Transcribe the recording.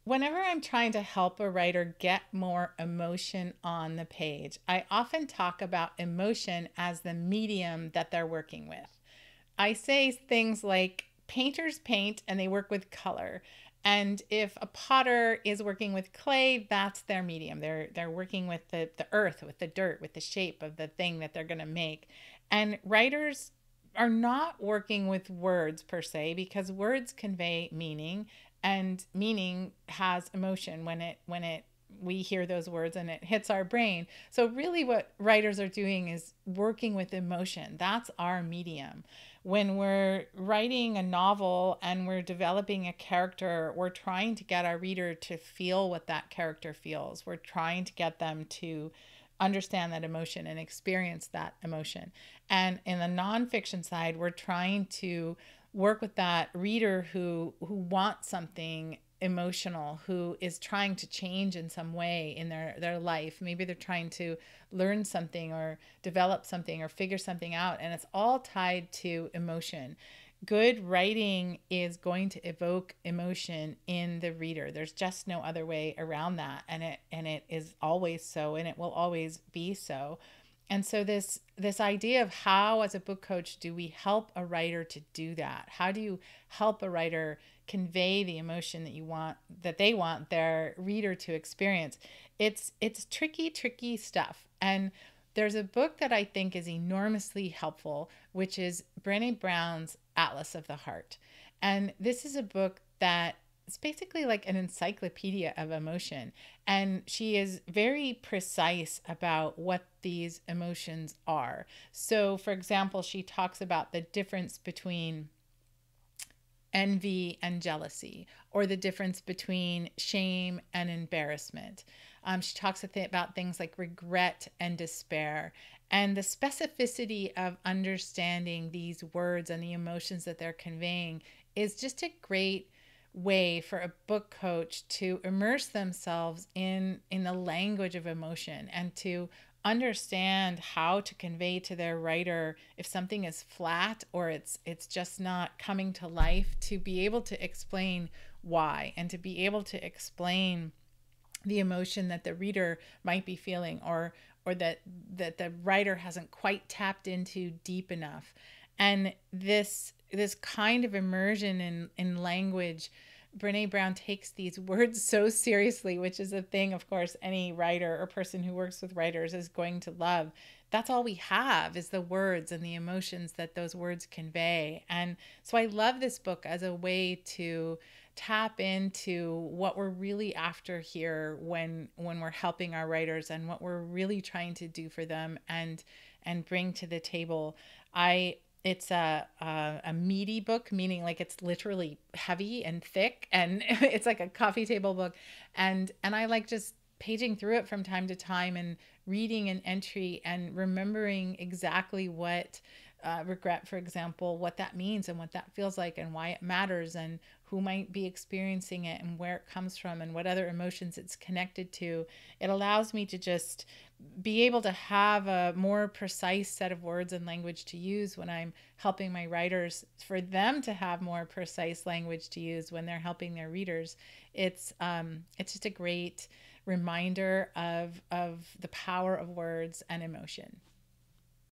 Whenever I'm trying to help a writer get more emotion on the page, I often talk about emotion as the medium that they're working with. I say things like painters paint and they work with color. And if a potter is working with clay, that's their medium. They're working with the earth, with the dirt, with the shape of the thing that they're going to make. And writers are not working with words per se because words convey meaning, and meaning has emotion when it we hear those words and it hits our brain. So really what writers are doing is working with emotion. That's our medium. When we're writing a novel and we're developing a character, we're trying to get our reader to feel what that character feels. We're trying to get them to understand that emotion and experience that emotion. And in the nonfiction side, we're trying to work with that reader who wants something emotional, who is trying to change in some way in their life. Maybe they're trying to learn something or develop something or figure something out, and it's all tied to emotion. Good writing is going to evoke emotion in the reader. There's just no other way around that, and it is always so, and it will always be so. And so this idea of how, as a book coach, do we help a writer to do that? How do you help a writer convey the emotion that they want their reader to experience? It's tricky stuff. And there's a book that I think is enormously helpful, which is Brené Brown's Atlas of the Heart. And this is a book that it's basically like an encyclopedia of emotion. And she is very precise about what these emotions are. So, for example, she talks about the difference between envy and jealousy, or the difference between shame and embarrassment. She talks about things like regret and despair, and the specificity of understanding these words and the emotions that they're conveying is just a great way for a book coach to immerse themselves in the language of emotion and to understand how to convey to their writer if something is flat or it's just not coming to life, to be able to explain why and to be able to explain the emotion that the reader might be feeling, or that the writer hasn't quite tapped into deep enough. And this kind of immersion in language, Brene Brown takes these words so seriously, which is a thing, of course, any writer or person who works with writers is going to love. That's all we have is the words and the emotions that those words convey. And so I love this book as a way to tap into what we're really after here when we're helping our writers and what we're really trying to do for them and bring to the table. It's a meaty book, meaning like it's literally heavy and thick, and it's like a coffee table book, and I like just paging through it from time to time and reading an entry and remembering exactly what regret, for example, what that means and what that feels like and why it matters and who might be experiencing it and where it comes from and what other emotions it's connected to. It allows me to just be able to have a more precise set of words and language to use when I'm helping my writers, for them to have more precise language to use when they're helping their readers. It's just a great reminder of the power of words and emotion.